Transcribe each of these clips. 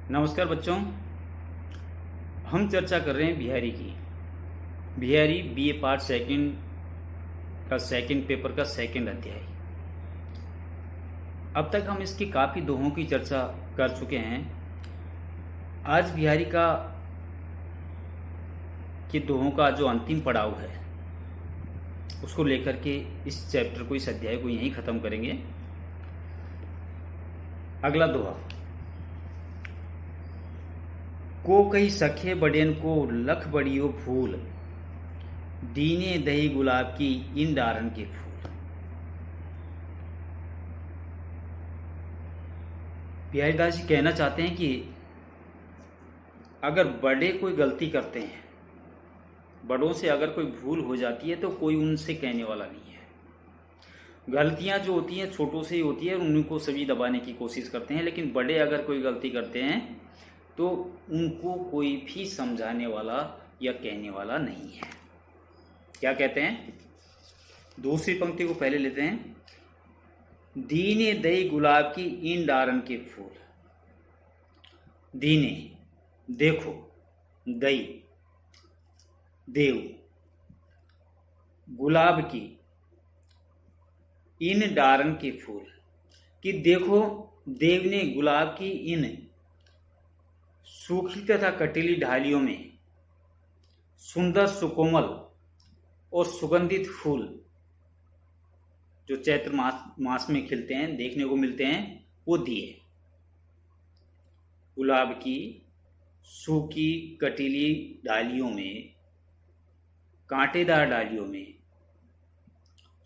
नमस्कार बच्चों। हम चर्चा कर रहे हैं बिहारी की। बिहारी बीए पार्ट सेकंड का सेकंड पेपर का सेकंड अध्याय। अब तक हम इसकी काफ़ी दोहों की चर्चा कर चुके हैं। आज बिहारी का के दोहों का जो अंतिम पड़ाव है उसको लेकर के इस चैप्टर को, इस अध्याय को यहीं ख़त्म करेंगे। अगला दोहा। को कही सखे बड़ेन को लख बड़ियो फूल, दीने दही गुलाब की इन डारन के फूल। बिहारीदास जी कहना चाहते हैं कि अगर बड़े कोई गलती करते हैं, बड़ों से अगर कोई भूल हो जाती है तो कोई उनसे कहने वाला नहीं है। गलतियां जो होती हैं छोटों से ही होती है और उनको सभी दबाने की कोशिश करते हैं, लेकिन बड़े अगर कोई गलती करते हैं तो उनको कोई भी समझाने वाला या कहने वाला नहीं है। क्या कहते हैं? दूसरी पंक्ति को पहले लेते हैं। दीने दई गुलाब की इन डारन के फूल। दीने देखो, दई देव, गुलाब की इन डारन के फूल, कि देखो देव ने गुलाब की इन सूखी तथा कटीली ढालियों में सुंदर सुकोमल और सुगंधित फूल जो चैत्र मास में खिलते हैं, देखने को मिलते हैं, वो दिए। गुलाब की सूखी कटीली डालियों में, कांटेदार डालियों में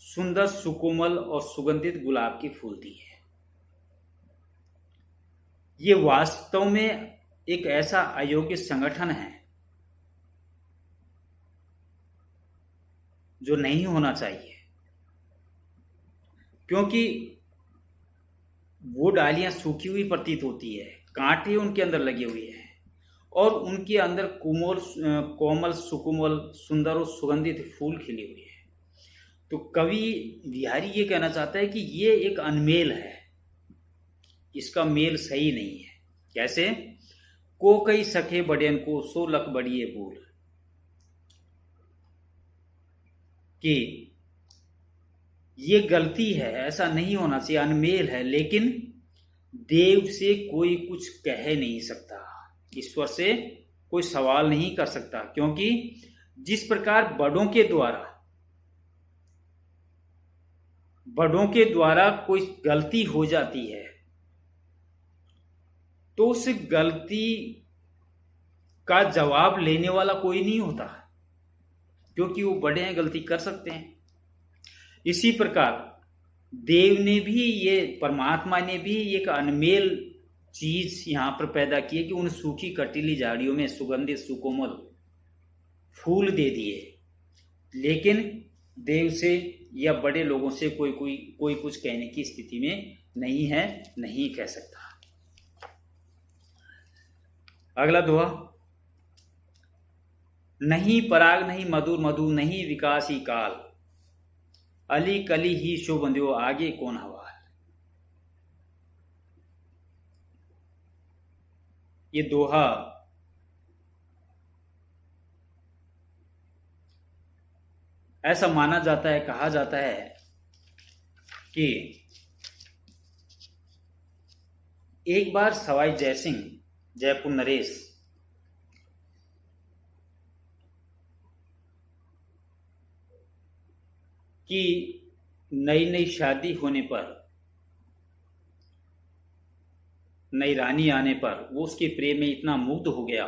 सुंदर सुकोमल और सुगंधित गुलाब के फूल दिए। ये वास्तव में एक ऐसा अयोग्य संगठन है जो नहीं होना चाहिए, क्योंकि वो डालियां सूखी हुई प्रतीत होती है, कांटे उनके अंदर लगे हुए हैं और उनके अंदर कोमल सुकोमल सुंदर और सुगंधित फूल खिले हुए हैं। तो कवि बिहारी ये कहना चाहता है कि ये एक अनमेल है, इसका मेल सही नहीं है। कैसे? को कई सखे बड़ेन को सो लख बड़िए बोल, कि ये गलती है, ऐसा नहीं होना चाहिए, अनमेल है, लेकिन देव से कोई कुछ कह नहीं सकता, ईश्वर से कोई सवाल नहीं कर सकता, क्योंकि जिस प्रकार बड़ों के द्वारा कोई गलती हो जाती है तो उस गलती का जवाब लेने वाला कोई नहीं होता, क्योंकि वो बड़े हैं, गलती कर सकते हैं। इसी प्रकार देव ने भी, ये परमात्मा ने भी एक अनमेल चीज यहां पर पैदा की है कि उन सूखी कटीली झाड़ियों में सुगंधित सुकोमल फूल दे दिए, लेकिन देव से या बड़े लोगों से कोई कुछ कहने की स्थिति में नहीं है, नहीं कह सकता। अगला दोहा। नहीं पराग नहीं मधुर मधु नहीं विकासी काल, अली कली ही शोबंध्यो आगे कौन हवाल। ये दोहा ऐसा माना जाता है, कहा जाता है कि एक बार सवाई जयसिंह, जयपुर नरेश, की नई नई शादी होने पर, नई रानी आने पर वो उसके प्रेम में इतना मुग्ध हो गया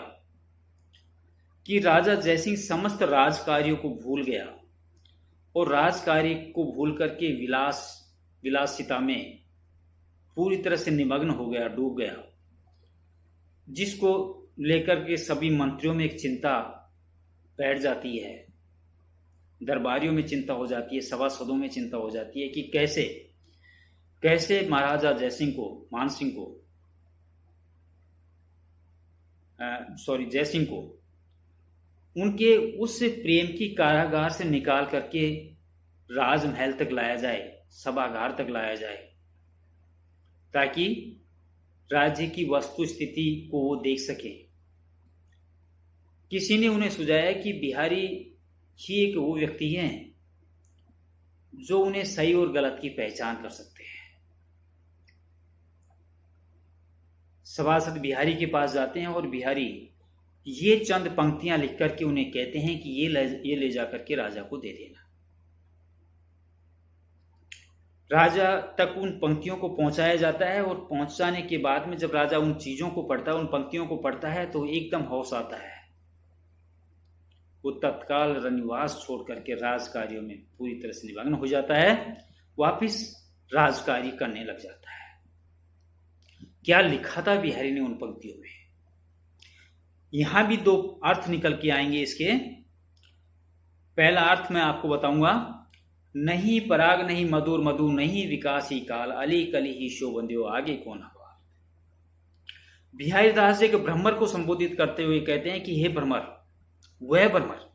कि राजा जयसिंह समस्त राजकार्यों को भूल गया और राजकार्य को भूल करके विलासिता में पूरी तरह से निमग्न हो गया, डूब गया, जिसको लेकर के सभी मंत्रियों में एक चिंता बैठ जाती है, दरबारियों में चिंता हो जाती है, सभासदों में चिंता हो जाती है कि कैसे महाराजा जयसिंह को उनके उस प्रेम की कारागार से निकाल करके राजमहल तक लाया जाए, सभागार तक लाया जाए, ताकि राज्य की वस्तु स्थिति को वो देख सके। किसी ने उन्हें सुझाया कि बिहारी ही एक वो व्यक्ति हैं जो उन्हें सही और गलत की पहचान कर सकते हैं। सभासद बिहारी के पास जाते हैं और बिहारी ये चंद पंक्तियां लिख करके उन्हें कहते हैं कि ये ले जा करके राजा को दे देना। राजा तक उन पंक्तियों को पहुंचाया जाता है और पहुंचाने के बाद में जब राजा उन चीजों को पढ़ता है, उन पंक्तियों को पढ़ता है, तो एकदम होश आता है। वो तत्काल रनिवास छोड़ करके राज कार्यों में पूरी तरह से निमग्न हो जाता है, वापिस राज कार्य करने लग जाता है। क्या लिखा था बिहारी ने उन पंक्तियों में? यहां भी दो अर्थ निकल के आएंगे इसके। पहला अर्थ मैं आपको बताऊंगा, नहीं पराग नहीं मधुर मधु नहीं विकासी काल अली कली ही शोबंदियो आगे कौन हवाल। बिहारी दास जी के भ्रमर को संबोधित करते हुए कहते हैं कि हे भ्रमर, वह भ्रमर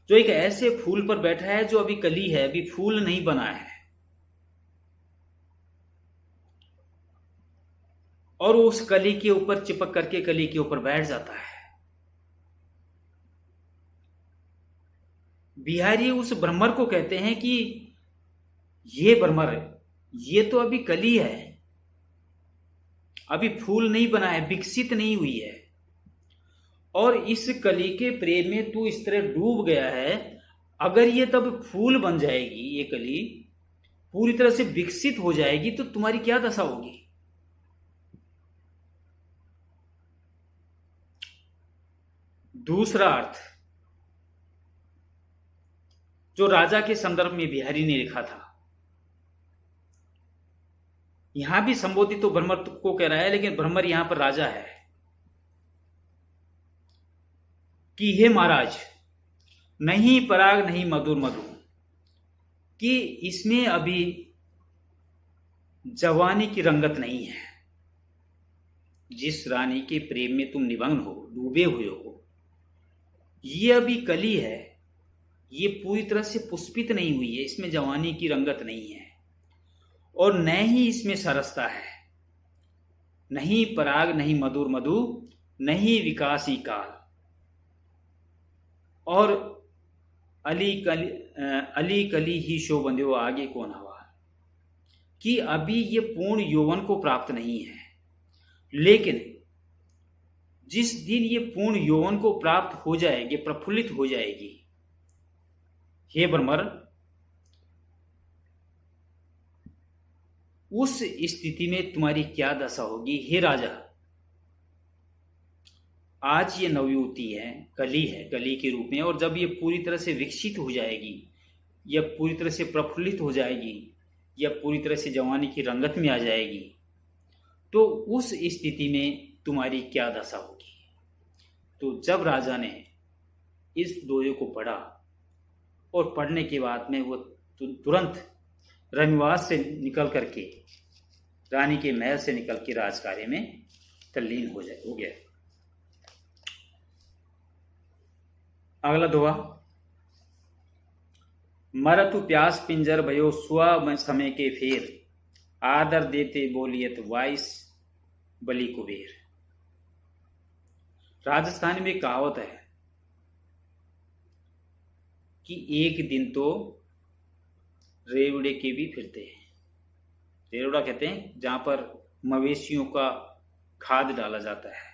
जो एक ऐसे फूल पर बैठा है जो अभी कली है, अभी फूल नहीं बना है, और उस कली के ऊपर चिपक करके कली के ऊपर बैठ जाता है। बिहारी उस भ्रमर को कहते हैं कि ये भ्रमर, ये तो अभी कली है, अभी फूल नहीं बना है, विकसित नहीं हुई है, और इस कली के प्रेम में तू इस तरह डूब गया है। अगर ये तब फूल बन जाएगी, ये कली पूरी तरह से विकसित हो जाएगी, तो तुम्हारी क्या दशा होगी। दूसरा अर्थ जो राजा के संदर्भ में बिहारी ने लिखा था, यहां भी संबोधित तो भ्रमर को कह रहा है, लेकिन भ्रमर यहां पर राजा है कि हे महाराज, नहीं पराग नहीं मधुर मधु, कि इसमें अभी जवानी की रंगत नहीं है। जिस रानी के प्रेम में तुम निमग्न हो, डूबे हुए हो, ये अभी कली है, ये पूरी तरह से पुष्पित नहीं हुई है, इसमें जवानी की रंगत नहीं है, और न ही इसमें सरसता है। नहीं पराग नहीं मधुर मधु नहीं विकासी काल, और अली कली ही शोबंदियो आगे कौन हवाल, कि अभी ये पूर्ण यौवन को प्राप्त नहीं है, लेकिन जिस दिन ये पूर्ण यौवन को प्राप्त हो जाएगी, प्रफुल्लित हो जाएगी, हे भ्रमर, उस स्थिति में तुम्हारी क्या दशा होगी। हे राजा, आज ये नवयुवती है, कली है, कली के रूप में, और जब ये पूरी तरह से विकसित हो जाएगी, या पूरी तरह से प्रफुल्लित हो जाएगी, या पूरी तरह से जवानी की रंगत में आ जाएगी, तो उस स्थिति में तुम्हारी क्या दशा होगी। तो जब राजा ने इस दोहे को पढ़ा, और पढ़ने के बाद में वो तुरंत रनिवास से निकल करके, रानी के महल से निकल के राजकार्य में तल्लीन हो गया। अगला दोहा, मरतु प्यास पिंजर भयो सुआ समय के फेर, आदर देते बोलियत वाइस बलि कुबेर। राजस्थान में कहावत है कि एक दिन तो रेवड़े के भी फिरते हैं। रेवड़ा कहते हैं जहां पर मवेशियों का खाद डाला जाता है,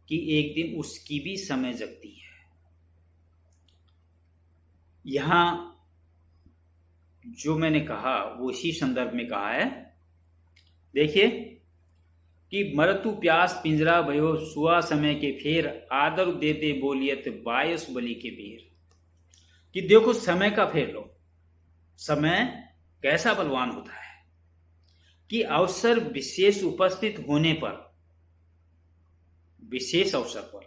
कि एक दिन उसकी भी समय जगती है। यहां जो मैंने कहा वो इसी संदर्भ में कहा है। देखिए कि मरतु प्यास पिंजरा भयो सुआ समय के फेर, आदर देते बोलियत बायस बलि के बेर। कि देखो समय का फेर लो, समय कैसा बलवान होता है, कि अवसर विशेष उपस्थित होने पर, विशेष अवसर पर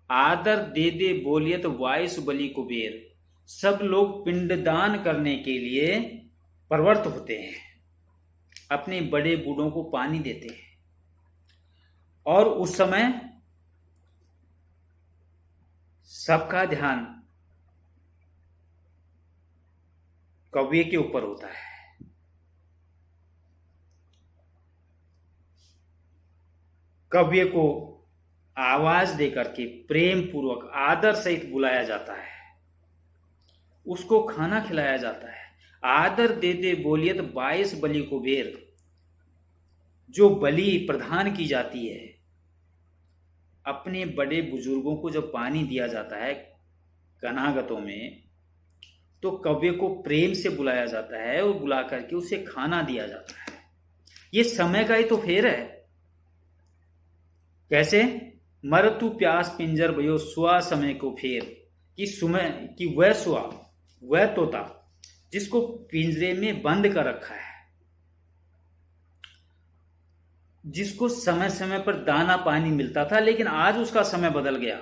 आदर दे दे बोलियत वायस बलि कुबेर, सब लोग पिंडदान करने के लिए प्रवृत्त होते हैं, अपने बड़े बूढ़ों को पानी देते हैं, और उस समय सबका ध्यान कौवे के ऊपर होता है। कव्य को आवाज देकर के प्रेम पूर्वक आदर सहित बुलाया जाता है, उसको खाना खिलाया जाता है। आदर दे दे बोलियत 22 बलि को बेर, जो बलि प्रदान की जाती है, अपने बड़े बुजुर्गों को जब पानी दिया जाता है कनागतों में, तो कव्य को प्रेम से बुलाया जाता है और बुला करके उसे खाना दिया जाता है। ये समय का ही तो फेर है। कैसे? मरतु प्यास पिंजर भयो सुआ समय को फेर, कि समय कि वह सुआ, वह तोता जिसको पिंजरे में बंद कर रखा है, जिसको समय समय पर दाना पानी मिलता था, लेकिन आज उसका समय बदल गया।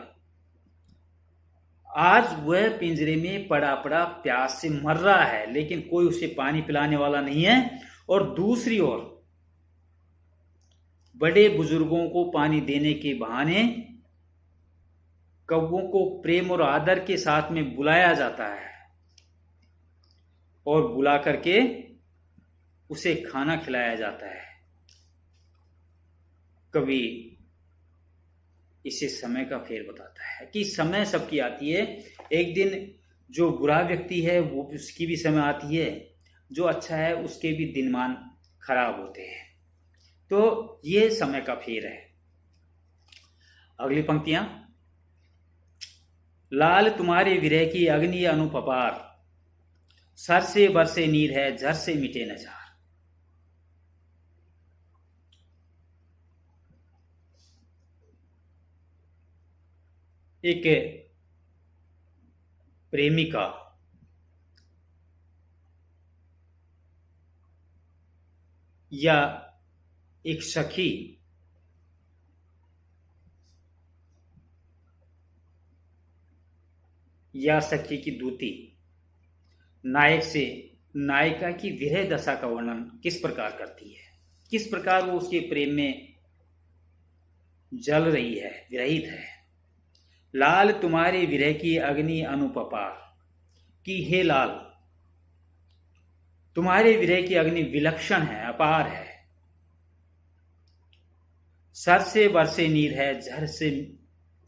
आज वह पिंजरे में पड़ा पड़ा प्यास से मर रहा है, लेकिन कोई उसे पानी पिलाने वाला नहीं है। और दूसरी ओर बड़े बुजुर्गों को पानी देने के बहाने कौवों को प्रेम और आदर के साथ में बुलाया जाता है और बुला करके उसे खाना खिलाया जाता है। कवि इसे समय का फेर बताता है कि समय सबकी आती है। एक दिन जो बुरा व्यक्ति है वो उसकी भी समय आती है, जो अच्छा है उसके भी दिनमान खराब होते हैं। तो ये समय का फेर है। अगली पंक्तियां। लाल तुम्हारे विरह की अग्नि अनुपपार, सर से बरसे नीर है झर से मिटे न जार। एक प्रेमिका या एक सखी या सखी की दूती नायक से नायिका की विरह दशा का वर्णन किस प्रकार करती है, किस प्रकार वो उसके प्रेम में जल रही है, विरहित है। लाल तुम्हारे विरह की अग्नि अनुपपार, कि हे लाल तुम्हारे विरह की अग्नि विलक्षण है, अपार है। सर से बरसे नीर है झर से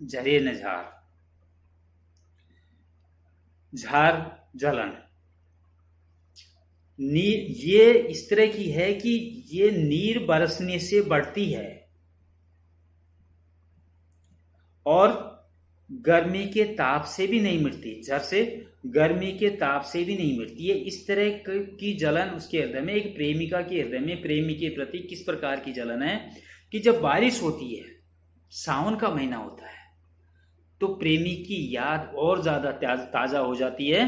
झरे न झार। झार जलन नीर ये इस तरह की है कि ये नीर बरसने से बढ़ती है और गर्मी के ताप से भी नहीं मिटती। झर से गर्मी के ताप से भी नहीं मिटती है। इस तरह की जलन उसके हृदय में, एक प्रेमिका के हृदय में प्रेमी के प्रति किस प्रकार की जलन है कि जब बारिश होती है, सावन का महीना होता है, तो प्रेमी की याद और ज्यादा ताजा हो जाती है।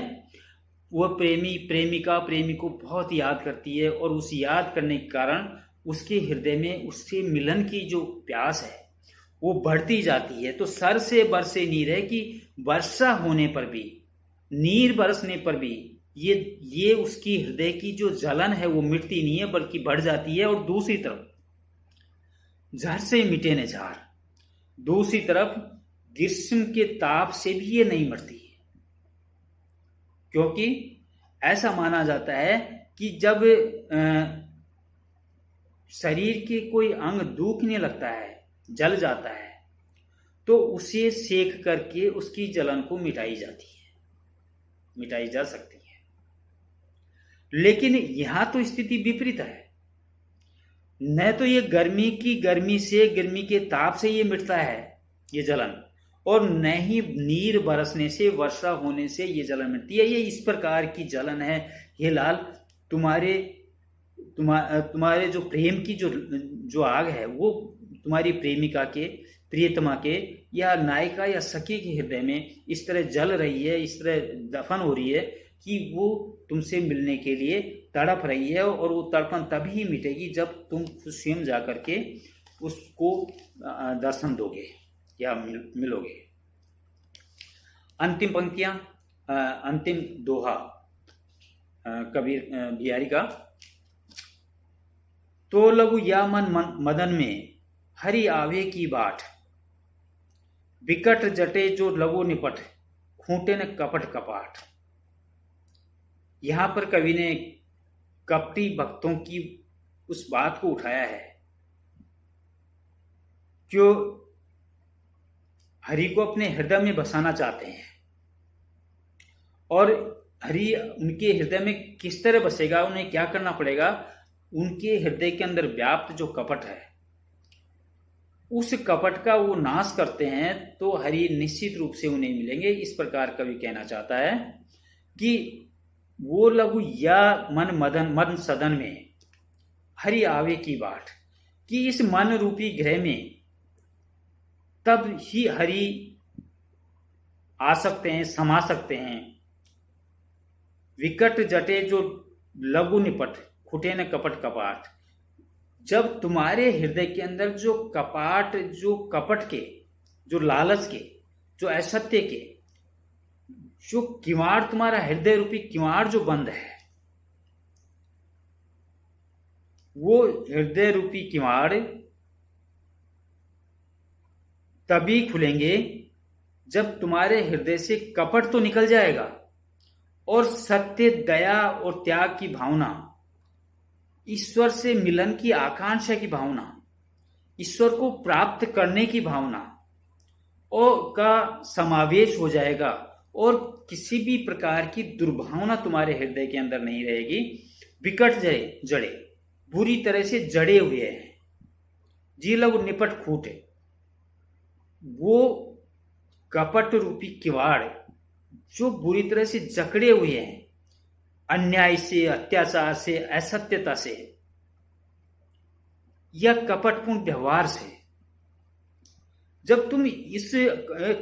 वह प्रेमिका प्रेमी को बहुत याद करती है और उस याद करने के कारण उसके हृदय में उससे मिलन की जो प्यास है वो बढ़ती जाती है। तो सर से बरसे नीर है कि वर्षा होने पर भी, नीर बरसने पर भी ये उसकी हृदय की जो जलन है वो मिटती नहीं है बल्कि बढ़ जाती है। और दूसरी तरफ झर से मिटे न झार, दूसरी तरफ ग्रीष्म के ताप से भी ये नहीं मरती, क्योंकि ऐसा माना जाता है कि जब शरीर के कोई अंग दुखने लगता है, जल जाता है, तो उसे सेक करके उसकी जलन को मिटाई जाती है, मिटाई जा सकती है। लेकिन यहां तो स्थिति विपरीत है। न तो ये गर्मी के ताप से ये मिटता है ये जलन, और न ही नीर बरसने से, वर्षा होने से ये जलन मिटती है। ये इस प्रकार की जलन है। हे लाल तुम्हारे जो प्रेम की जो आग है वो तुम्हारी प्रेमिका के, प्रियतमा के या नायिका या सखी के हृदय में इस तरह जल रही है, इस तरह दफन हो रही है कि वो तुमसे मिलने के लिए तड़प रही है। और वो तड़पन तभी मिटेगी जब तुम स्वयं जाकर के उसको दर्शन दोगे या मिलोगे। अंतिम पंक्तियां, अंतिम दोहा कबीर बिहारी का। तो लघु या मन मदन में हरि आवे की बाट, विकट जटे जो लगो निपट, खूंटे न कपट कपाट। यहां पर कवि ने कपटी भक्तों की उस बात को उठाया है जो हरि को अपने हृदय में बसाना चाहते हैं। और हरि उनके हृदय में किस तरह बसेगा, उन्हें क्या करना पड़ेगा, उनके हृदय के अंदर व्याप्त जो कपट है उस कपट का वो नाश करते हैं तो हरि निश्चित रूप से उन्हें मिलेंगे। इस प्रकार कवि कहना चाहता है कि वो लघु या मन मदन मन सदन में हरि आवे की बाट, कि इस मन रूपी गृह में तब ही हरि आ सकते हैं, समा सकते हैं। विकट जटे जो लघु निपट खुटे न कपट कपाट, जब तुम्हारे हृदय के अंदर जो कपाट, जो कपट के, जो लालच के, जो असत्य के, जो किवाड़, तुम्हारा हृदय रूपी किवाड़ जो बंद है, वो हृदय रूपी किवाड़ तभी खुलेंगे जब तुम्हारे हृदय से कपट तो निकल जाएगा और सत्य, दया और त्याग की भावना, ईश्वर से मिलन की आकांक्षा की भावना, ईश्वर को प्राप्त करने की भावना और का समावेश हो जाएगा और किसी भी प्रकार की दुर्भावना तुम्हारे हृदय के अंदर नहीं रहेगी। विकट जड़े बुरी तरह से जड़े हुए हैं, जी लघु निपट खूटे, वो कपट रूपी किवाड़ जो बुरी तरह से जकड़े हुए हैं, अन्याय से, अत्याचार से, असत्यता से या कपटपूर्ण व्यवहार से, जब तुम इस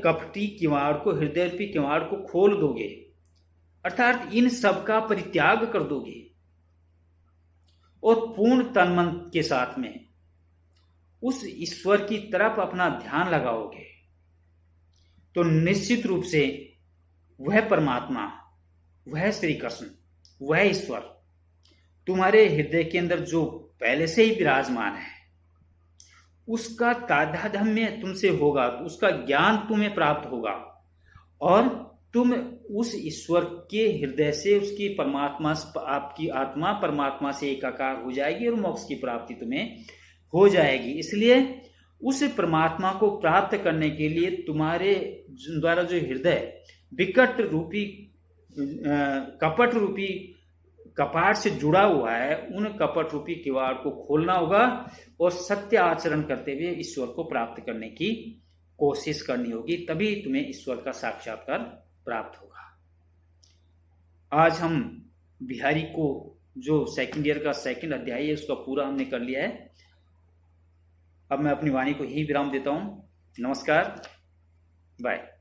कपटी किवाड़ को, हृदय रूपी किवाड़ को खोल दोगे, अर्थात इन सब का परित्याग कर दोगे और पूर्ण तन मन के साथ में उस ईश्वर की तरफ अपना ध्यान लगाओगे, तो निश्चित रूप से वह परमात्मा, वह श्री कृष्ण, वह ईश्वर तुम्हारे हृदय के अंदर जो पहले से ही विराजमान है, उसका तादात्म्य तुमसे होगा, उसका ज्ञान तुम्हें प्राप्त होगा और तुम उस ईश्वर के हृदय से, उसकी परमात्मा, आपकी आत्मा परमात्मा से एकाकार हो जाएगी और मोक्ष की प्राप्ति तुम्हें हो जाएगी। इसलिए उस परमात्मा को प्राप्त करने के लिए तुम्हारे द्वारा जो हृदय विकट रूपी कपट रूपी कपाट से जुड़ा हुआ है, उन कपट रूपी किवाड़ को खोलना होगा और सत्य आचरण करते हुए ईश्वर को प्राप्त करने की कोशिश करनी होगी, तभी तुम्हें ईश्वर का साक्षात्कार प्राप्त होगा। आज हम बिहारी को जो सेकंड ईयर का सेकंड अध्याय है उसका पूरा हमने कर लिया है। अब मैं अपनी वाणी को यही विराम देता हूं। नमस्कार, बाय।